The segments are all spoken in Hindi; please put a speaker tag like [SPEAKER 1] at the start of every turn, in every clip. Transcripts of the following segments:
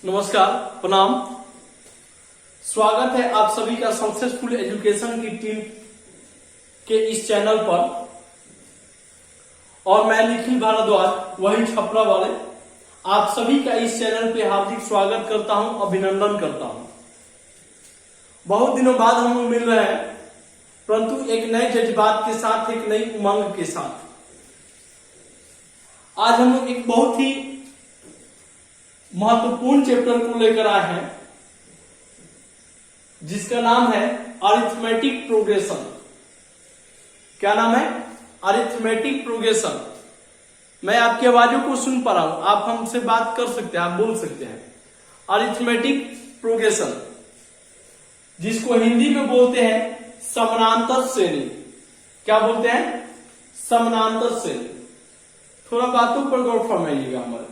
[SPEAKER 1] नमस्कार, प्रणाम। स्वागत है आप सभी का सक्सेसफुल एजुकेशन की टीम के इस चैनल पर। और मैं निखिल भारद्वाज, वही छपरा वाले, आप सभी का इस चैनल पे हार्दिक स्वागत करता हूं, अभिनंदन करता हूं। बहुत दिनों बाद हम लोग मिल रहे हैं, परंतु एक नए जज्बात के साथ, एक नई उमंग के साथ। आज हम लोग एक बहुत ही महत्वपूर्ण चैप्टर को लेकर आए हैं, जिसका नाम है अरिथमेटिक प्रोग्रेशन। क्या नाम है? Arithmetic progression. मैं आपकी आवाजों को सुन पा रहा हूं, आप हमसे बात कर सकते हैं, आप बोल सकते हैं। अरिथमेटिक प्रोग्रेशन, जिसको हिंदी में बोलते हैं समानांतर श्रेणी। क्या बोलते हैं? समानांतर श्रेणी। थोड़ा बातों पर गौर फरमाइएगा हमारे।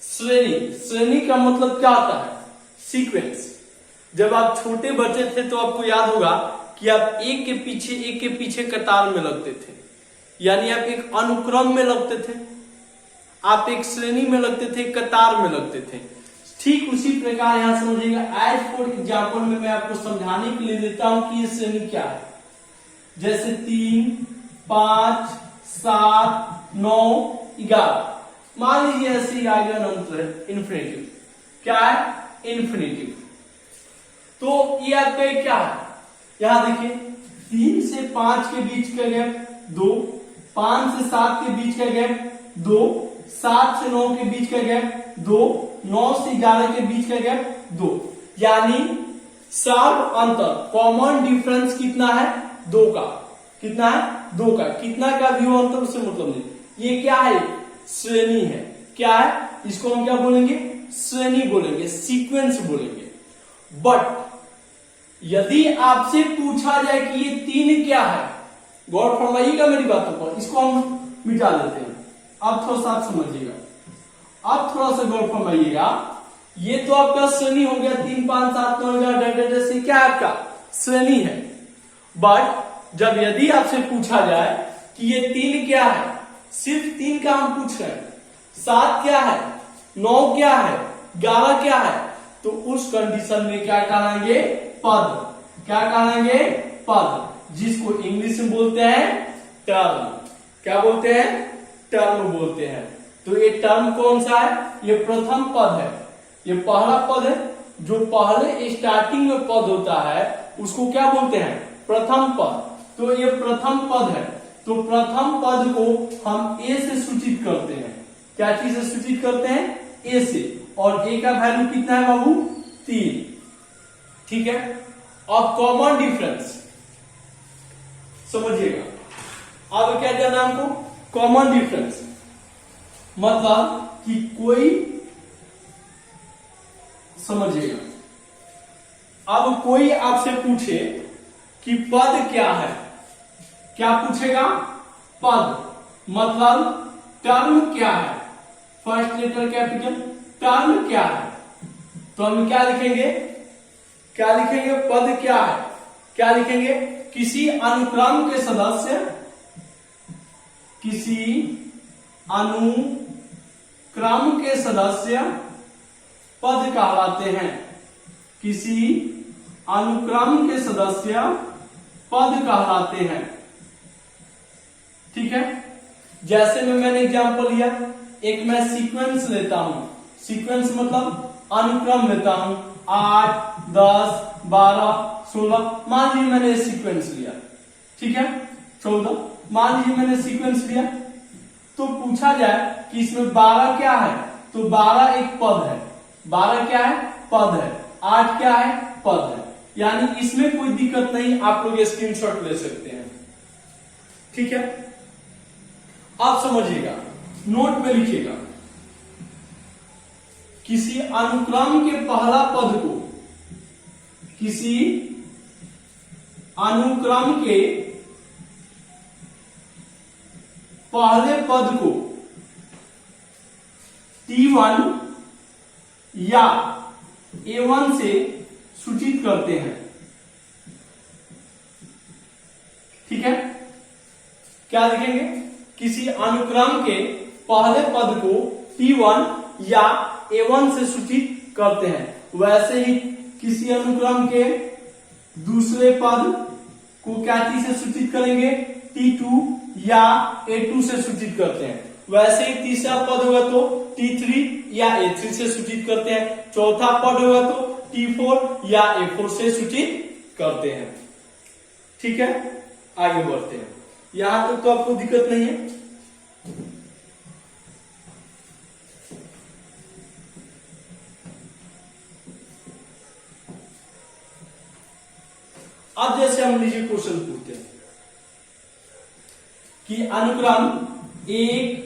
[SPEAKER 1] श्रेणी का मतलब क्या होता है? सीक्वेंस। जब आप छोटे बच्चे थे तो आपको याद होगा कि आप एक के पीछे कतार में लगते थे, यानी आप एक अनुक्रम में लगते थे, आप एक श्रेणी में लगते थे, कतार में लगते थे। ठीक उसी प्रकार यहां समझिएगा। एज फॉर एग्जाम्पल में मैं आपको समझाने के लिए देता हूं कि ये श्रेणी क्या है। जैसे 3, 5, 7, 9, 11। मान लीजिए ऐसी आइगन अंतर है इन्फिनिटिव। क्या है? इन्फिनिटिव। तो ये आपका क्या है? यहां देखिए, 3 से 5 के बीच का गैप 2, 5 से 7 के बीच का गैप 2, 7 से 9 के बीच का गैप 2, 9 से 11 के बीच का गैप 2। यानी शार्प अंतर, कॉमन डिफरेंस कितना है? 2 का। कितना है? 2 का। कितना का भी हो अंतर, उससे मतलब नहीं। ये क्या है? श्रेणी है। क्या है? इसको हम क्या बोलेंगे? श्रेणी बोलेंगे, सीक्वेंस बोलेंगे। बट यदि आपसे पूछा जाए कि ये 3 क्या है, गौर फरमाइएगा मेरी बातों पर। इसको हम मिटा देते हैं। अब थोड़ा सा आप समझिएगा। अब थोड़ा सा गौर फरमाइएगा। ये तो आपका श्रेणी हो गया, 3, 5, 7, 9, 11 जैसे क्या आपका श्रेणी है। बट जब यदि आपसे पूछा जाए कि ये 3 क्या है, सिर्फ 3 का हम पूछ रहे हैं, 7 क्या है, 9 क्या है, 11 क्या है, तो उस कंडीशन में क्या कहलाएंगे? पद। क्या कहलाएंगे? पद, जिसको इंग्लिश में बोलते हैं टर्म। क्या बोलते हैं? टर्म बोलते हैं। तो ये टर्म कौन सा है? ये प्रथम पद है। ये पहला पद है। जो पहले स्टार्टिंग में पद होता है उसको क्या बोलते हैं? प्रथम पद। तो ये प्रथम पद है। तो प्रथम पद को हम ए से सूचित करते हैं। क्या चीज से सूचित करते हैं? ए से। और ए का वैल्यू कितना है बाबू? 3। ठीक है। अब कॉमन डिफरेंस समझिएगा। अब क्या जाना हमको? कॉमन डिफरेंस मतलब कि कोई, समझिएगा, अब कोई आपसे पूछे कि पद क्या है, क्या पूछेगा? पद मतलब टर्म क्या है। फर्स्ट लेटर कैपिटल, टर्म क्या है। तो हम क्या लिखेंगे? क्या लिखेंगे? पद क्या है। क्या लिखेंगे? किसी अनुक्रम के सदस्य, किसी अनुक्रम के सदस्य पद कहलाते हैं। किसी अनुक्रम के सदस्य पद कहलाते हैं। ठीक है। जैसे में मैंने एग्जांपल लिया, एक मैं सीक्वेंस लेता हूं। सीक्वेंस मतलब अनुक्रम लेता हूं, 8, 10, 12, 16। मान लीजिए मैंने सीक्वेंस लिया। ठीक है। 14। मान लीजिए मैंने सीक्वेंस लिया। तो पूछा जाए कि इसमें 12 क्या है, तो 12 एक पद है। 12 क्या है? पद है। 8 क्या है? पद है। यानी इसमें कोई दिक्कत नहीं, आप लोग स्क्रीनशॉट ले सकते हैं। ठीक है। आप समझिएगा, नोट में लिखिएगा। किसी अनुक्रम के पहला पद को, किसी अनुक्रम के पहले पद को T1 या A1 से सूचित करते हैं। ठीक है। क्या लिखेंगे? किसी अनुक्रम के पहले पद को T1 या A1 से सूचित करते हैं। वैसे ही किसी अनुक्रम के दूसरे पद को क्या चीज से सूचित करेंगे, T2 या A2 से सूचित करते हैं। वैसे ही तीसरा पद होगा तो T3 या A3 से सूचित करते हैं। चौथा पद होगा तो T4 या A4 से सूचित करते हैं। ठीक है, आगे बढ़ते हैं। यहां तक तो आपको दिक्कत नहीं है। अब जैसे हम लीजिए क्वेश्चन पूछते हैं कि अनुक्रम 1,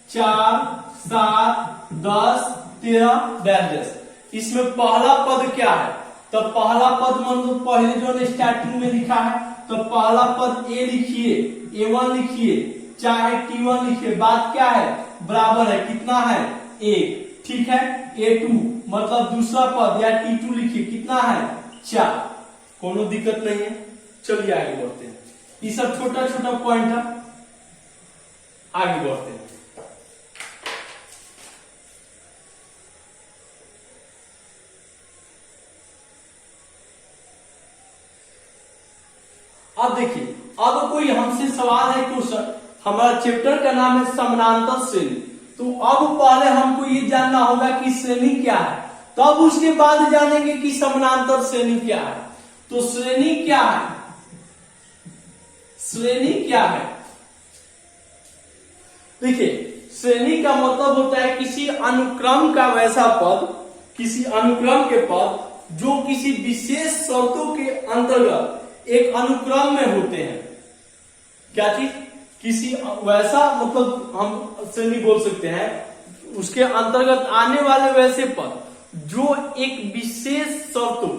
[SPEAKER 1] 4, 7, 10, 13 डैश, इसमें पहला पद क्या है? तो पहला पद मतलब पहले जो स्टार्टिंग में लिखा है, तो पहला पद A लिखिए, A1 लिखिए, चाहे T1 लिखिए, बात क्या है, बराबर है, कितना है, 1। ठीक है, A2 मतलब दूसरा पद या T2 लिखिए, कितना है, 4। कोनो दिक्कत नहीं है। चलिए आगे बढ़ते हैं। ये सब छोटा छोटा पॉइंट है, आगे बढ़ते हैं। अब देखिए, अब कोई हमसे सवाल है क्वेश्चन, हमारा चैप्टर का नाम है समानांतर श्रेणी। तो अब पहले हमको ये जानना होगा कि श्रेणी क्या है, तब उसके बाद जानेंगे कि समानांतर श्रेणी क्या है। तो श्रेणी क्या है? श्रेणी क्या है? देखिए, श्रेणी का मतलब होता है किसी अनुक्रम का वैसा पद, किसी अनुक्रम के पद जो किसी विशेष शर्तों के अंतर्गत एक अनुक्रम में होते हैं। क्या चीज? किसी वैसा, मतलब हम श्रेणी बोल सकते हैं उसके अंतर्गत आने वाले वैसे पद जो एक विशेष शर्तों,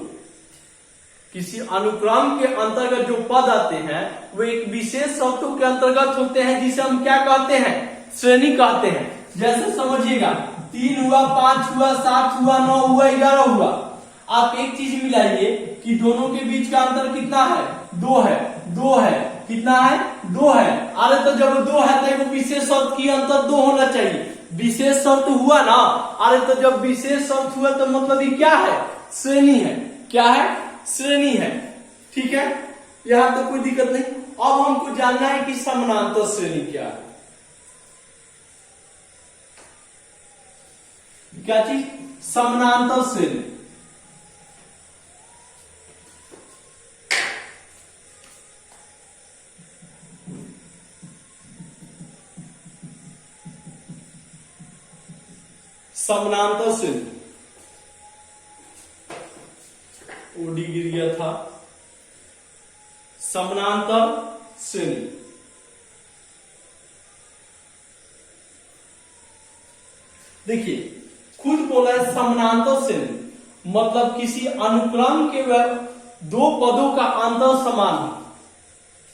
[SPEAKER 1] किसी अनुक्रम के अंतर्गत जो पद आते हैं वो एक विशेष शर्तों के अंतर्गत होते हैं, जिसे हम क्या कहते हैं, श्रेणी कहते हैं। जैसे समझिएगा, 3 हुआ, 5 हुआ, 7 हुआ, 9 हुआ, 11 हुआ। आप एक चीज मिलाइए कि दोनों के बीच का अंतर कितना है, 2 है, 2 है, कितना है, 2 है। अरे तो जब 2 है तो एक विशेष शर्त की अंतर 2 होना चाहिए, विशेष शर्त हुआ ना। अरे तो जब विशेष शर्त हुआ तो मतलब ये क्या है, श्रेणी है। क्या है, श्रेणी है। ठीक है, यहां तो कोई दिक्कत नहीं। अब हमको जानना है कि समानांतर श्रेणी क्या है। क्या चीज, समानांतर श्रेणी। समानांतर श्रेणी, ओडी गिर गया था। समानांतर श्रेणी देखिए, खुद बोला है समानांतर श्रेणी मतलब किसी अनुक्रम के दो पदों का अंतर समान हो।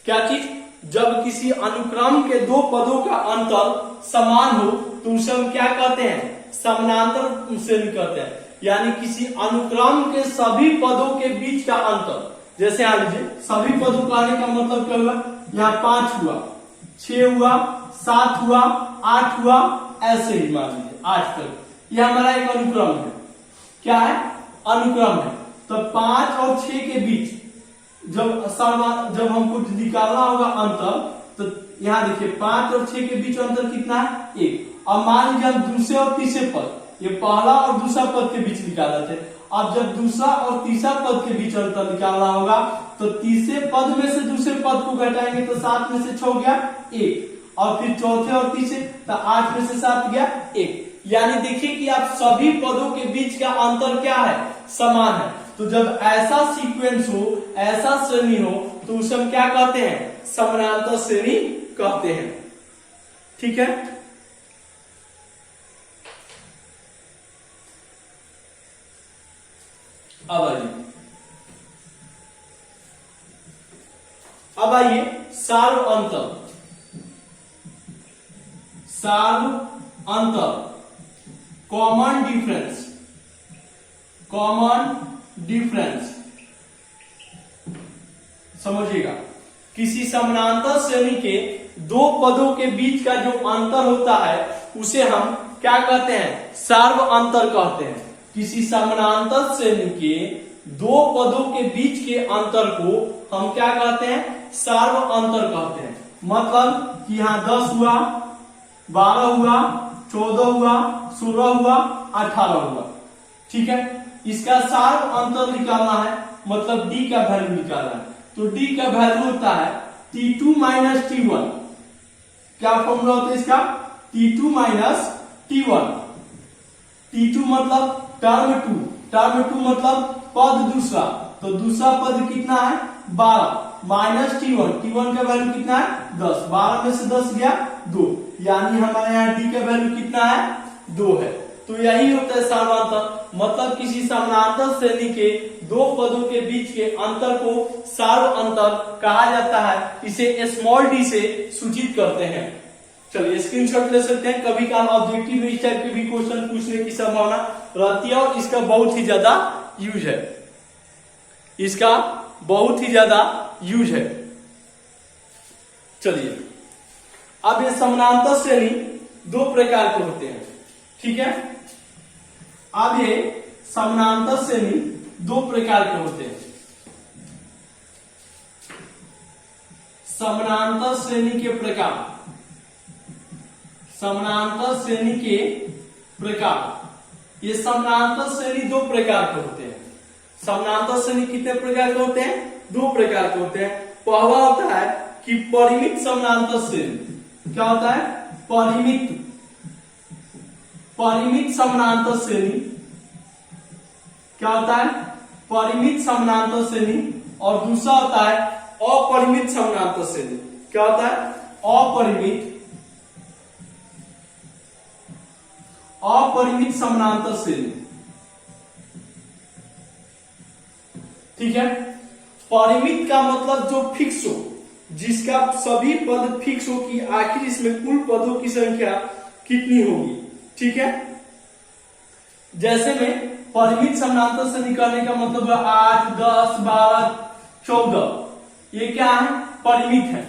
[SPEAKER 1] क्या चीज, जब किसी अनुक्रम के दो पदों का अंतर समान हो तो उसे हम क्या कहते हैं, समानांतर श्रेणी कहते हैं। यानी किसी अनुक्रम के सभी पदों के बीच का अंतर, जैसे यहां लीजिए, सभी पदों का आने का मतलब क्या हुआ, यहाँ 5 हुआ, 6 हुआ, 7 हुआ, 8 हुआ, ऐसे ही मान लीजिए 8 तक। यह हमारा एक अनुक्रम है। क्या है, अनुक्रम है। तो 5 और 6 के बीच जब हमको निकालना होगा अंतर, तो यहाँ देखिए 5 और 6 के बीच अंतर कितना है, 1। अब मान लीजिए हम दूसरे और तीसरे पद, ये पहला और दूसरा पद के बीच निकाला थे। अब जब दूसरा और तीसरा पद के बीच अंतर निकालना होगा तो तीसरे पद में से दूसरे पद को घटाएंगे तो 7 में से 6 गया 1, और फिर चौथे और तीसरे तो 8 में से 7 गया 1। यानी देखिए कि आप सभी पदों के बीच का अंतर क्या है, समान है। तो जब ऐसा सीक्वेंस हो, ऐसा श्रेणी हो, तो उसे हम क्या कहते हैं, समानांतर श्रेणी कहते हैं। ठीक है, अब आइए सार्व अंतर। सार्व अंतर, कॉमन डिफरेंस, कॉमन डिफरेंस समझिएगा। किसी समानांतर श्रेणी के दो पदों के बीच का जो अंतर होता है उसे हम क्या कहते हैं? सार्व अंतर कहते हैं। किसी समानांतर श्रेणी के दो पदों के बीच के अंतर को हम क्या कहते हैं? सार्व अंतर कहते हैं। मतलब कि यहाँ 10 हुआ, 12 हुआ, 14 हुआ, 16 हुआ, 18 हुआ। ठीक है, इसका सार्व अंतर निकालना है, मतलब d का वैल्यू निकालना है। तो d का वैल्यू होता है T2 माइनस T1। क्या फॉर्मूला होता है इसका? T2 minus T1। T2 मतलब टर्म 2, टर्म 2 मतलब पद दूसरा, तो दूसरा पद कितना है? 12 माइनस T1, T1 का वैल्यू कितना है? 10, 12 में से 10 गया 2, यानी हमारे यहाँ d का वैल्यू कितना है? 2 है। तो यही होता है सार्वांतर, मतलब किसी समानांतर श्रेणी के दो पदों के बीच के अंतर को सार्व अंतर कहा जाता है। इसे स्मॉल डी से सूचित करते हैं। चलिए स्क्रीनशॉट ले सकते हैं। कभी कभार ऑब्जेक्टिव में इस टाइप के भी क्वेश्चन पूछने की संभावना रहती है और इसका बहुत ही ज्यादा यूज है, इसका बहुत ही ज्यादा यूज है। चलिए अब ये समानांतर श्रेणी दो प्रकार के होते हैं। ठीक है, अब ये समानांतर श्रेणी दो प्रकार के होते हैं। समानांतर श्रेणी के प्रकार, समानांतर श्रेणी के प्रकार। ये समानांतर श्रेणी दो प्रकार के होते हैं। समानांतर श्रेणी कितने प्रकार के होते हैं? दो प्रकार के होते हैं। पहला होता है कि परिमित समानांतर श्रेणी। क्या होता है? परिमित समानांतर श्रेणी। क्या होता है? परिमित समानांतर श्रेणी। और दूसरा होता है अपरिमित समानांतर श्रेणी। क्या होता है? अपरिमित समानांतर श्रेणी। ठीक है, परिमित का मतलब जो फिक्स हो, जिसका सभी पद फिक्स हो कि आखिर इसमें कुल पदों की संख्या कितनी होगी। ठीक है, जैसे में परिमित समानांतर श्रेणी करने का मतलब है 8, 10, 12, 14। ये क्या है? परिमित है,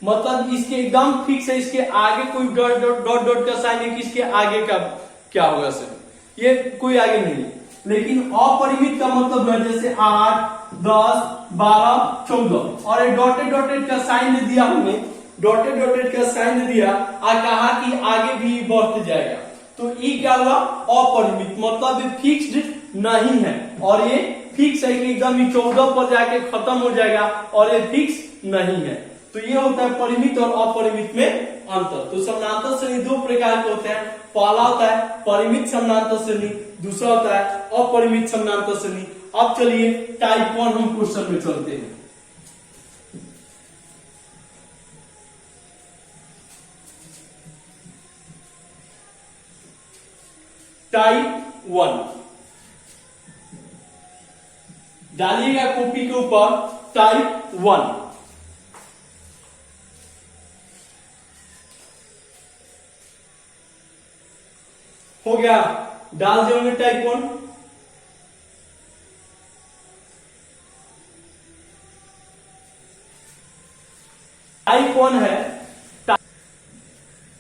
[SPEAKER 1] मतलब इसके एकदम फिक्स है, इसके आगे कोई डॉट डॉट डॉट का साइन है कि इसके आगे का क्या होगा सर, ये कोई आगे नहीं। लेकिन अपरिमित का मतलब है जैसे 8, 10, 12, 14 और ये डॉटेड डॉटेड का साइन दे दिया हमने, डॉटेड डॉटेड का साइन दे दिया और कहा कि आगे भी बढ़ते जाएगा, तो ये क्या हुआ? अपरिमित, मतलब ये फिक्स्ड नहीं है। और ये फिक्स है कि एकदम ही 14 पर जाके खत्म हो जाएगा, और ये फिक्स नहीं है। तो ये होता है परिमित और अपरिमित में अंतर। तो समानांतर श्रेणी दो प्रकार के होते हैं। पहला होता है परिमित समानांतर श्रेणी, दूसरा होता है अपरिमित समानांतर श्रेणी। अब चलिए टाइप 1 हम क्वेश्चन में चलते हैं। टाइप 1 डालिएगा कॉपी के ऊपर, टाइप 1। हो गया, डाल देंगे टाइप 1। टाइप 1 है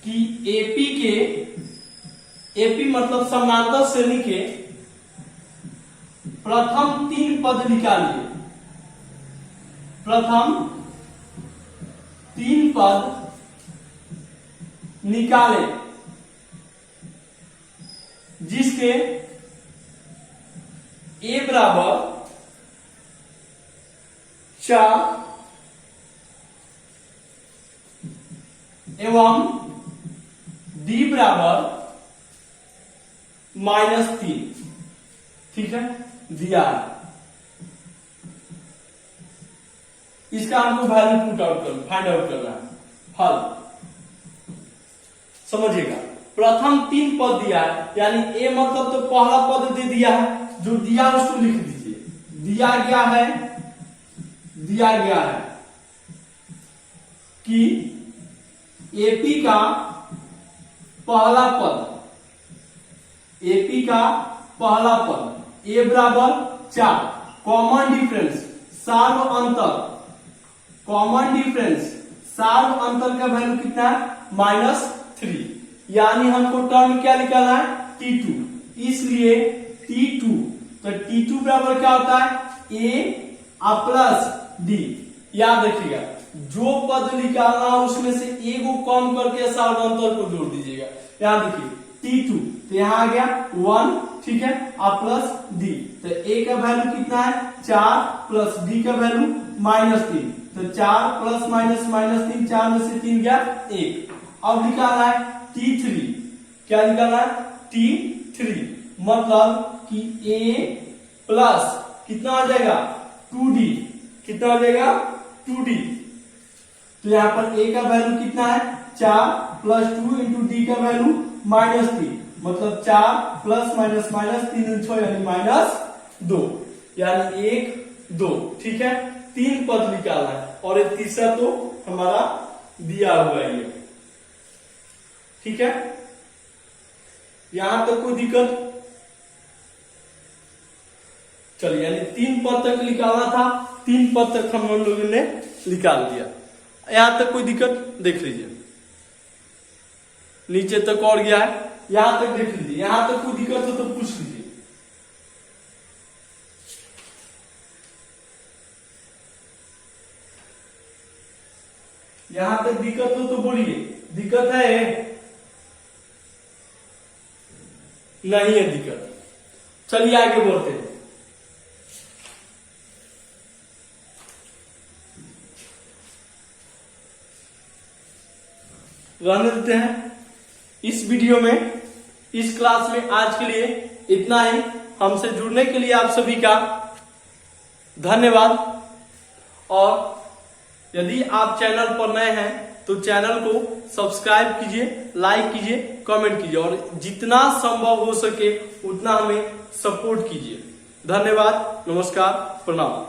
[SPEAKER 1] कि एपी मतलब समानांतर श्रेणी के प्रथम 3 पद निकालिए। प्रथम 3 पद निकाले जिसके a बराबर 4 एवं d बराबर -3। ठीक है, दिया है। इसका हमको वैल्यू पुट आउट कर फाइंड आउट करना है, हल। समझिएगा, प्रथम 3 पद दिया है, यानी a मतलब तो पहला पद दे दिया है, जो दिया उसको लिख दीजिए। दिया गया है कि एपी का पहला पद a बराबर 4, कॉमन डिफरेंस सार्व अंतर का वैल्यू कितना है? -3। यानी हमको टर्म क्या निकालना है, T2। इसलिए T2, तो T2 बराबर क्या होता है, A प्लस D। याद रखिएगा, जो पद निकालना उसमें से ए को कम करके सार्वधातुक को जोड़ दीजिएगा। यहाँ देखिए T2, तो यहाँ आ गया 1, ठीक है, प्लस D, तो A का वैल्यू कितना है 4 प्लस D का वैल्यू -3, तो 4 प्लस माइनस -3, 4 में से 3 गया 1। अब निकालना है T3, क्या निकालना है T3, मतलब कि A प्लस कितना हो जाएगा 2D, कितना हो जाएगा 2D। तो यहाँ पर A का वैल्यू कितना है 4 प्लस 2 इंटू D का वैल्यू -3, मतलब 4 प्लस माइनस -3 6 यानी -2, यानी 1 2, ठीक है। 3 पद निकालना है और एक तीसरा तो हमारा दिया हुआ है ये, ठीक है। यहां तक कोई दिक्कत, चलिए, यानी 3 पद तक निकालना था, 3 पद तक हम लोगों ने निकाल दिया। यहां तक कोई दिक्कत, देख लीजिए, नीचे तक और गया है, यहां तक देख लीजिए। यहां तक कोई दिक्कत हो तो पूछ लीजिए। यहां तक दिक्कत हो तो बोलिए, दिक्कत है, नहीं है दिक्कत। चलिए आगे बढ़ते हैं। रहने देते हैं इस वीडियो में, इस क्लास में आज के लिए इतना ही। हमसे जुड़ने के लिए आप सभी का धन्यवाद। और यदि आप चैनल पर नए हैं तो चैनल को सब्सक्राइब कीजिए, लाइक कीजिए, कमेंट कीजिए और जितना संभव हो सके उतना हमें सपोर्ट कीजिए। धन्यवाद, नमस्कार, प्रणाम।